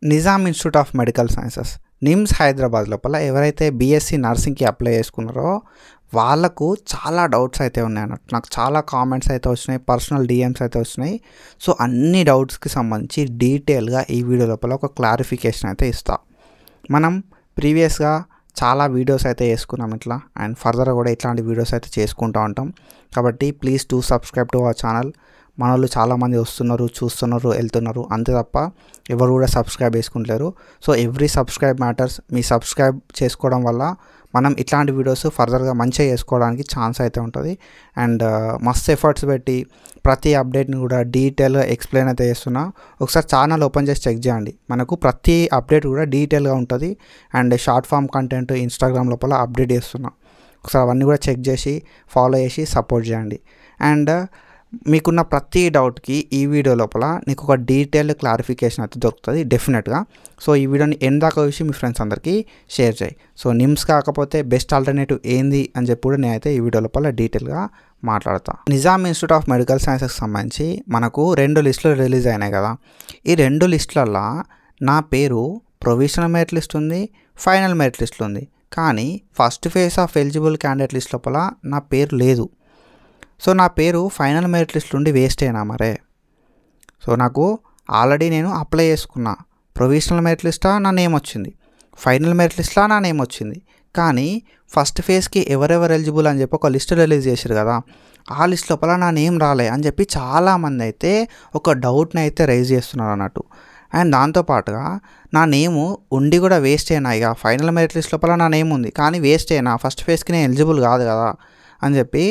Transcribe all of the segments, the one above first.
Nizam institute of medical sciences NIMS Hyderabad లోపల ఎవరైతే BSc నర్సింగ్కి apply చేసుకున్నారో వాళ్ళకు చాలా డౌట్స్ అయితే ఉన్నాయి అన్నట్టు. నాకు చాలా కామెంట్స్ అయితే వచ్చినాయి, పర్సనల్ డిఎమ్స్ అయితే వచ్చినాయి. సో అన్ని డౌట్స్కి సంబంధించి డీటెయిల్గా ఈ వీడియో లోపల ఒక క్లారిఫికేషన్ అయితే ఇస్తా. మనం ప్రీవియస్గా చాలా వీడియోస్ అయితే చేసుకున్నాం ఇట్లా, అండ్ ఫర్దర్ కూడా ఇట్లాంటి వీడియోస్ అయితే చేసుకుంటూ ఉంటాం. కాబట్టి please to subscribe to our channel. మన వాళ్ళు చాలామంది వస్తున్నారు, చూస్తున్నారు, వెళ్తున్నారు, అంతే తప్ప ఎవరు కూడా సబ్స్క్రైబ్ చేసుకుంటలేరు. So every subscribe matters. మీ సబ్స్క్రైబ్ చేసుకోవడం వల్ల మనం ఇట్లాంటి వీడియోస్ ఫర్దర్గా మంచిగా చేసుకోవడానికి ఛాన్స్ అయితే ఉంటుంది. అండ్ మస్తు ఎఫర్ట్స్ పెట్టి ప్రతి అప్డేట్ని కూడా డీటెయిల్గా ఎక్స్ప్లెయిన్ అయితే చేస్తున్నా. ఒకసారి ఛానల్ ఓపెన్ చేసి చెక్ చేయండి, మనకు ప్రతి అప్డేట్ కూడా డీటెయిల్గా ఉంటుంది. And short form content Instagram లోపల అప్డేట్ చేస్తున్నా. ఒకసారి అవన్నీ కూడా చెక్ చేసి ఫాలో చేసి సపోర్ట్ చేయండి. అండ్ మీకున్న ప్రతి డౌట్కి ఈ వీడియో లోపల నీకు ఒక డీటెయిల్డ్ క్లారిఫికేషన్ అయితే దొరుకుతుంది డెఫినెట్గా. సో ఈ వీడియోని ఎండ్ దాకా చూసి మీ ఫ్రెండ్స్ అందరికీ షేర్ చేయి. సో నిమ్స్ కాకపోతే బెస్ట్ ఆల్టర్నేటివ్ ఏంది అని చెప్పి కూడా నేనైతే ఈ వీడియో లోపల డీటెయిల్గా మాట్లాడతా. నిజాం ఇన్స్టిట్యూట్ ఆఫ్ మెడికల్ సైన్సెస్కి సంబంధించి మనకు 2 లిస్టులు రిలీజ్ అయినాయి కదా. ఈ 2 లిస్టులల్లో నా పేరు ప్రొవిజనల్ మెరిట్ లిస్ట్ ఉంది, ఫైనల్ మెరిట్ లిస్టులు ఉంది. కానీ first phase of eligible candidate list లోపల నా పేరు లేదు. సో నా పేరు ఫైనల్ మెరిట్ లిస్ట్ నుండి వేస్ట్ అయినా మరే. సో నాకు ఆల్రెడీ నేను అప్లై చేసుకున్నా. ప్రొవిజనల్ మెరిట్ లిస్టా నా నేమ్ వచ్చింది, ఫైనల్ మెరిట్ లిస్టా నా నేమ్ వచ్చింది. కానీ ఫస్ట్ ఫేజ్కి ఎవరెవరు ఎలిజిబుల్ అని చెప్పి ఒక లిస్ట్ రిలీజ్ చేశారు కదా, ఆ లిస్ట్ లోపల నా నేమ్ రాలే అని చెప్పి చాలామంది అయితే ఒక డౌట్ని అయితే రైజ్ చేస్తున్నారు అన్నట్టు. అండ్ దాంతోపాటుగా నా నేము ఉండి కూడా వేస్ట్ అయినా. ఇక ఫైనల్ మెరిట్ లిస్ట్ లోపల నా నేమ్ ఉంది కానీ వేస్ట్ అయినా, ఫస్ట్ ఫేజ్కి నేను ఎలిజిబుల్ కాదు కదా అని చెప్పి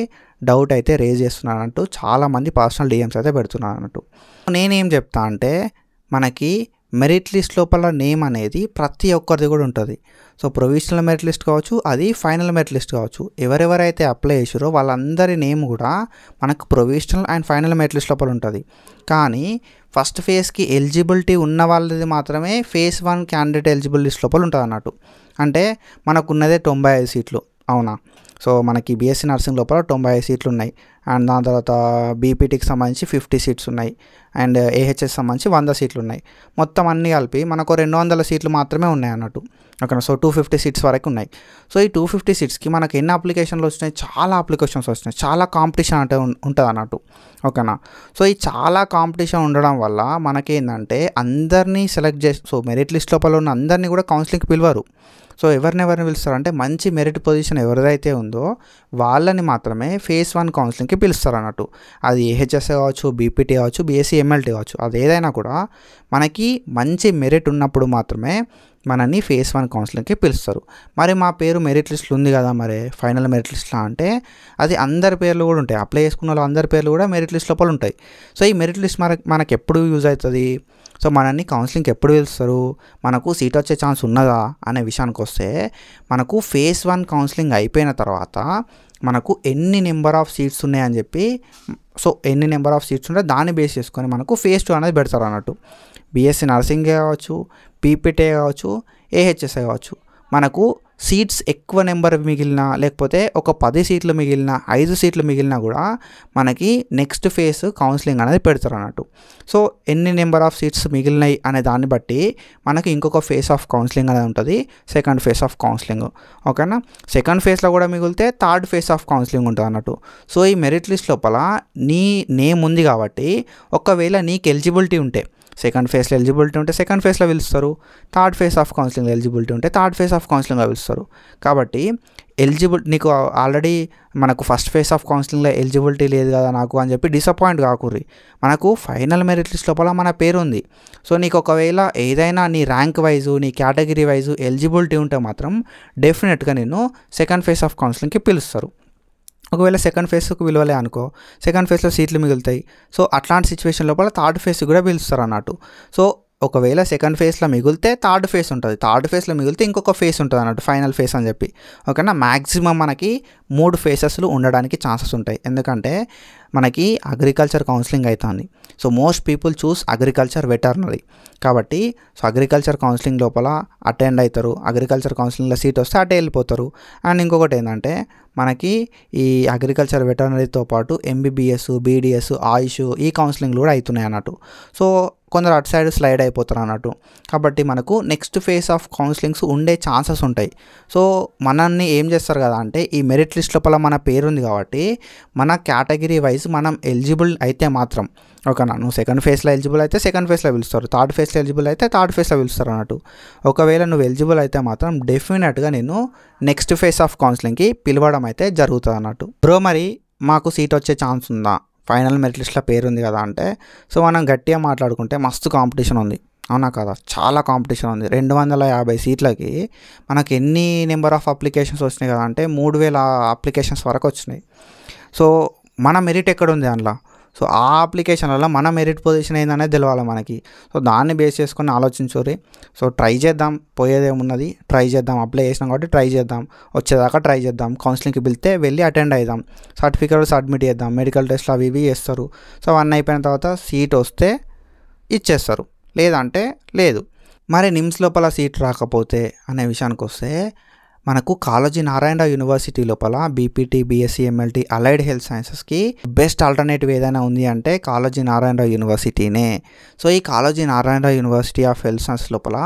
డౌట్ అయితే రేజ్ చేస్తున్నాను అన్నట్టు. చాలామంది పర్సనల్ డిఎమ్స్ అయితే పెడుతున్నారు అన్నట్టు. నేనేం చెప్తా అంటే మనకి మెరిట్ లిస్ట్ లోపల నేమ్ అనేది ప్రతి ఒక్కరిది కూడా ఉంటుంది. సో ప్రొవిజనల్ మెరిట్ లిస్ట్ కావచ్చు, అది ఫైనల్ మెరిట్ లిస్ట్ కావచ్చు, ఎవరెవరైతే అప్లై చేసారో వాళ్ళందరి నేమ్ కూడా మనకు provisional and final merit list లోపల ఉంటుంది. కానీ ఫస్ట్ ఫేజ్కి ఎలిజిబిలిటీ ఉన్న వాళ్ళది మాత్రమే ఫేజ్ 1 క్యాండిడేట్ ఎలిజిబుల్ లిస్ట్ లోపల ఉంటుంది అన్నట్టు. అంటే మనకున్నదే 95 సీట్లు, అవునా. సో మనకి బీఎస్సీ నర్సింగ్ లోపల 95 సీట్లు ఉన్నాయి. అండ్ దాని తర్వాత బీపీటీకి సంబంధించి 50 సీట్స్ ఉన్నాయి. అండ్ ఏహెచ్ఎస్ సంబంధించి 100 సీట్లు ఉన్నాయి. మొత్తం అన్నీ కలిపి మనకు 200 సీట్లు మాత్రమే ఉన్నాయి అన్నట్టు. ఓకేనా. సో 250 సీట్స్ వరకు ఉన్నాయి. సో ఈ 250 సీట్స్కి మనకు ఎన్ని అప్లికేషన్లు వచ్చినాయి, చాలా అప్లికేషన్స్ వచ్చినాయి, చాలా కాంపిటీషన్ అంటే ఉంటుంది అన్నట్టు. ఓకేనా. సో ఈ చాలా కాంపిటీషన్ ఉండడం వల్ల మనకేంటంటే అందరినీ సెలెక్ట్ చేసి, సో మెరిట్ లిస్ట్ లోపల ఉన్న అందరినీ కూడా కౌన్సిలింగ్కి పిలవరు. సో ఎవరిని పిలుస్తారంటే మంచి మెరిట్ పొజిషన్ ఎవరిదైతే ఉందో వాళ్ళని మాత్రమే ఫేజ్ 1 కౌన్సిలింగ్కి పిలుస్తారు అన్నట్టు. అది ఏహెచ్ఎస్ కావచ్చు, బీపీటీ కావచ్చు, బీఎస్సీ ఎంఎల్టీ కావచ్చు, అది ఏదైనా కూడా మనకి మంచి మెరిట్ ఉన్నప్పుడు మాత్రమే మనని ఫేజ్ 1 కౌన్సిలింగ్కి పిలుస్తారు. మరి మా పేరు మెరిట్ లిస్ట్లో ఉంది కదా, మరి ఫైనల్ మెరిట్ లిస్ట్లో అంటే అది అందరి పేర్లు కూడా ఉంటాయి. అప్లై చేసుకున్న వాళ్ళు అందరి పేర్లు కూడా మెరిట్ లిస్ట్ లోపల ఉంటాయి. సో ఈ మెరిట్ లిస్ట్ మనకు ఎప్పుడు యూజ్ అవుతుంది, సో మనల్ని కౌన్సిలింగ్కి ఎప్పుడు పిలుస్తారు, మనకు సీట్ వచ్చే ఛాన్స్ ఉన్నదా అనే విషయానికి వస్తే మనకు ఫేజ్ 1 కౌన్సిలింగ్ అయిపోయిన తర్వాత మనకు ఎన్ని నెంబర్ ఆఫ్ సీట్స్ ఉన్నాయని చెప్పి, సో ఎన్ని నెంబర్ ఆఫ్ సీట్స్ ఉంటే దాన్ని బేస్ చేసుకొని మనకు ఫేజ్ 2 అనేది పెడతారు అన్నట్టు. బీఎస్సీ నర్సింగే కావచ్చు, పీపీటీ కావచ్చు, ఏహెచ్ఎస్ఏ కావచ్చు, మనకు సీట్స్ ఎక్కువ నెంబర్ మిగిలిన, లేకపోతే ఒక 10 సీట్లు మిగిలిన, 5 సీట్లు మిగిలినా కూడా మనకి నెక్స్ట్ ఫేజ్ కౌన్సిలింగ్ అనేది పెడతారు అన్నట్టు. సో ఎన్ని నెంబర్ ఆఫ్ సీట్స్ మిగిలినాయి అనే దాన్ని బట్టి మనకి ఇంకొక ఫేజ్ ఆఫ్ కౌన్సిలింగ్ అనేది ఉంటుంది, సెకండ్ ఫేజ్ ఆఫ్ కౌన్సిలింగ్. ఓకేనా. సెకండ్ ఫేజ్లో కూడా మిగిలితే థర్డ్ ఫేజ్ ఆఫ్ కౌన్సిలింగ్ ఉంటుంది అన్నట్టు. సో ఈ మెరిట్ లిస్ట్ లోపల నీ నేమ్ ఉంది కాబట్టి ఒకవేళ నీకు ఎలిజిబిలిటీ ఉంటే సెకండ్ ఫేజ్లో ఎలిజిబిలిటీ ఉంటే సెకండ్ ఫేజ్లో పిలుస్తారు, థర్డ్ ఫేజ్ ఆఫ్ కౌన్సిలింగ్లో ఎలిజిబిలిటీ ఉంటే థర్డ్ ఫేజ్ ఆఫ్ కౌన్సిలింగ్లో పిలుస్తారు. కాబట్టి నీకు ఆల్రెడీ మనకు ఫస్ట్ ఫేజ్ ఆఫ్ కౌన్సిలింగ్లో ఎలిజిబిలిటీ లేదు కదా నాకు అని చెప్పి డిసప్పాయింట్ కాకూర్రి. మనకు ఫైనల్ మెరిట్ లిస్ట్ లోపల మన పేరు ఉంది. సో నీకు ఒకవేళ ఏదైనా నీ ర్యాంక్ వైజు, నీ కేటగిరీ వైజు ఎలిజిబిలిటీ ఉంటే మాత్రం డెఫినెట్గా నేను సెకండ్ ఫేజ్ ఆఫ్ కౌన్సిలింగ్కి పిలుస్తారు. ఒకవేళ సెకండ్ ఫేజ్కి పిలవలే అనుకో, సెకండ్ ఫేజ్లో సీట్లు మిగులుతాయి. సో అట్లాంటి సిచ్యువేషన్ లోపల థర్డ్ ఫేజ్ కూడా పిలుస్తారు అన్నట్టు. సో ఒకవేళ సెకండ్ ఫేజ్లో మిగిలితే థర్డ్ ఫేజ్ ఉంటుంది, థర్డ్ ఫేజ్లో మిగిలితే ఇంకొక ఫేజ్ ఉంటుంది అన్నట్టు, ఫైనల్ ఫేజ్ అని చెప్పి. ఓకేనా. మ్యాక్సిమం మనకి 3 ఫేజెస్లు ఉండడానికి ఛాన్సెస్ ఉంటాయి. ఎందుకంటే మనకి అగ్రికల్చర్ కౌన్సిలింగ్ అవుతుంది. So most people choose agriculture veterinary కాబట్టి, సో అగ్రికల్చర్ కౌన్సిలింగ్ లోపల అటెండ్ అవుతారు, అగ్రికల్చర్ కౌన్సిలింగ్లో సీట్ వస్తే అటే వెళ్ళిపోతారు. అండ్ ఇంకొకటి ఏంటంటే మనకి ఈ అగ్రికల్చర్ వెటర్నరీతో పాటు ఎంబీబీఎస్, బీడీఎస్, ఆయుష్ ఈ కౌన్సిలింగ్లు కూడా అవుతున్నాయి అన్నట్టు. సో కొందరు అటు సైడ్ స్లైడ్ అయిపోతారు అన్నట్టు. కాబట్టి మనకు నెక్స్ట్ ఫేజ్ ఆఫ్ కౌన్సిలింగ్స్ ఉండే ఛాన్సెస్ ఉంటాయి. సో మనల్ని ఏం చేస్తారు కదా అంటే ఈ మెరిట్ లిస్ట్ లోపల మన పేరు ఉంది కాబట్టి మన కేటగిరీ వైజ్ మనం ఎలిజిబుల్ అయితే మాత్రం ఓకేనా, నువ్వు సెకండ్ ఫేజ్లో ఎలిజిబుల్ అయితే సెకండ్ ఫేజ్లో పిలుస్తారు, థర్డ్ ఫేజ్లో ఎలిజిబుల్ అయితే థర్డ్ ఫేజ్లో పిలుస్తారు అన్నట్టు. ఒకవేళ నువ్వు ఎలిజిబుల్ అయితే మాత్రం డెఫినెట్గా నేను నెక్స్ట్ ఫేజ్ ఆఫ్ కౌన్సిలింగ్కి పిలవడం అయితే జరుగుతుంది అన్నట్టు. బ్రో మరి మాకు సీట్ వచ్చే ఛాన్స్ ఉందా, ఫైనల్ మెరిట్ లిస్ట్లో పేరు ఉంది కదా అంటే, సో మనం గట్టిగా మాట్లాడుకుంటే మస్తు కాంపిటీషన్ ఉంది, అవునా కదా, చాలా కాంపిటీషన్ ఉంది. 250 సీట్లకి మనకి ఎన్ని నెంబర్ ఆఫ్ అప్లికేషన్స్ వచ్చినాయి కదా అంటే 3000 అప్లికేషన్స్ వరకు వచ్చినాయి. సో మన మెరిట్ ఎక్కడ ఉంది అందులో, సో ఆ అప్లికేషన్లలో మన మెరిట్ పొజిషన్ ఏందనేది తెలవాలి మనకి. సో దాన్ని బేస్ చేసుకొని ఆలోచించుర్రి. సో ట్రై చేద్దాం, పోయేదేమున్నది, ట్రై చేద్దాం, అప్లై చేసినాం కాబట్టి ట్రై చేద్దాం, వచ్చేదాకా ట్రై చేద్దాం. కౌన్సిలింగ్కి పిలిస్తే వెళ్ళి అటెండ్ అవుదాం, సర్టిఫికేట్ సబ్మిట్ చేద్దాం, మెడికల్ టెస్ట్లు అవి ఇవి చేస్తారు. సో అవన్నీ అయిపోయిన తర్వాత సీట్ వస్తే ఇచ్చేస్తారు, లేదంటే లేదు. మరి నిమ్స్ లోపల సీట్ రాకపోతే అనే విషయానికి వస్తే మనకు కాళోజీ నారాయణరావు యూనివర్సిటీ లోపల BPT, BSc, MLT, allied health సైన్సెస్కి బెస్ట్ ఆల్టర్నేటివ్ ఏదైనా ఉంది అంటే కాళోజీ నారాయణరావు యూనివర్సిటీనే. సో ఈ Kaloji Narayana Rao university of health science లోపల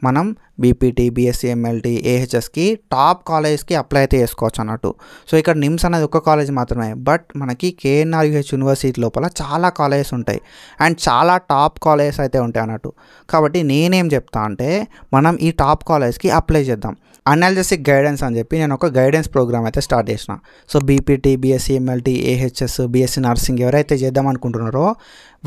మనం బీపీటీ, బీఎస్సీ, ఎంఎల్టీ, ఏహెచ్ఎస్కి టాప్ కాలేజ్కి అప్లై అయితే చేసుకోవచ్చు అన్నట్టు. సో ఇక్కడ నిమ్స్ అనేది ఒక కాలేజ్ మాత్రమే, బట్ మనకి కేఎన్ఆర్యుహెచ్ యూనివర్సిటీ లోపల చాలా కాలేజెస్ ఉంటాయి అండ్ చాలా టాప్ కాలేజెస్ అయితే ఉంటాయి అన్నట్టు. కాబట్టి నేనేం చెప్తా అంటే మనం ఈ టాప్ కాలేజ్కి అప్లై చేద్దాం. అనాలిసిక్ గైడెన్స్ అని చెప్పి నేను ఒక గైడెన్స్ ప్రోగ్రామ్ అయితే స్టార్ట్ చేసిన. So BPT, BSc, MLT, AHS, BSc nursing ఎవరైతే చేద్దాం అనుకుంటున్నారో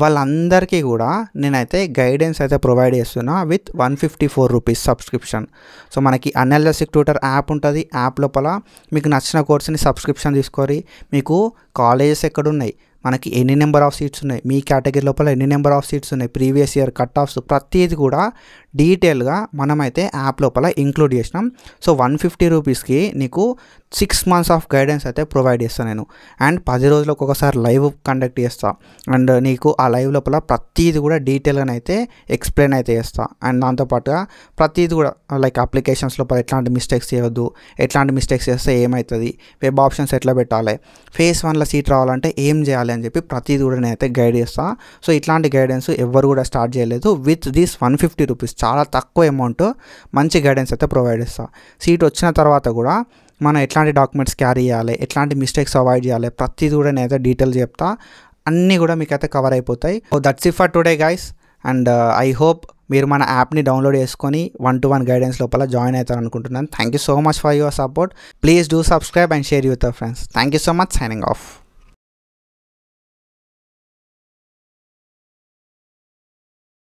వాళ్ళందరికీ కూడా నేనైతే గైడెన్స్ అయితే ప్రొవైడ్ చేస్తున్నా విత్ 154 రూపీస్ సబ్స్క్రిప్షన్. సో మనకి అనాలిసిక్ ట్యూటర్ యాప్ ఉంటుంది, యాప్ లోపల మీకు నచ్చిన కోర్సుని సబ్స్క్రిప్షన్ తీసుకొని మీకు కాలేజెస్ ఎక్కడున్నాయి, మనకి ఎన్ని నెంబర్ ఆఫ్ సీట్స్ ఉన్నాయి, మీ కేటగిరీ లోపల ఎన్ని నెంబర్ ఆఫ్ సీట్స్ ఉన్నాయి, ప్రీవియస్ ఇయర్ కట్ ఆఫ్స్ ప్రతిదీ కూడా డీటెయిల్గా మనమైతే యాప్ లోపల ఇంక్లూడ్ చేసినాం. సో 150 రూపీస్కి నీకు 6 months ఆఫ్ గైడెన్స్ అయితే ప్రొవైడ్ చేస్తాను నేను. అండ్ 10 రోజులకు ఒకసారి లైవ్ కండక్ట్ చేస్తా అండ్ నీకు ఆ లైవ్ లోపల ప్రతిదీ కూడా డీటెయిల్గా అయితే ఎక్స్ప్లెయిన్ అయితే చేస్తా. అండ్ దాంతోపాటుగా ప్రతిదీ కూడా లైక్ అప్లికేషన్స్ లోపల ఎట్లాంటి మిస్టేక్స్ చేయొద్దు, ఎట్లాంటి మిస్టేక్స్ చేస్తే ఏమవుతుంది, వెబ్ ఆప్షన్స్ ఎట్లా పెట్టాలి, ఫేజ్ 1లో సీట్ రావాలంటే ఏం చేయాలి అని చెప్పి ప్రతిదీ కూడా నేనైతే గైడ్ చేస్తాను. సో ఇట్లాంటి గైడెన్స్ ఎవరు కూడా స్టార్ట్ చేయలేదు. విత్ దిస్ 150 రూపీస్ చాలా తక్కువ అమౌంట్ మంచి గైడెన్స్ అయితే ప్రొవైడ్ చేస్తాను. సీట్ వచ్చిన తర్వాత కూడా మనం ఎట్లాంటి డాక్యుమెంట్స్ క్యారీ చేయాలి, ఎట్లాంటి మిస్టేక్స్ అవాయిడ్ చేయాలి, ప్రతిదీ కూడా నేనైతే డీటెయిల్ చెప్తా. అన్నీ కూడా మీకైతే కవర్ అయిపోతాయి. So that's it for today guys. And I hope మీరు మన యాప్ని డౌన్లోడ్ చేసుకొని 1-to-1 గైడెన్స్ లోపల జాయిన్ అవుతారు అనుకుంటున్నాను. Thank you so much for your support. Please do subscribe and share with your friends. Thank you so much. Signing off.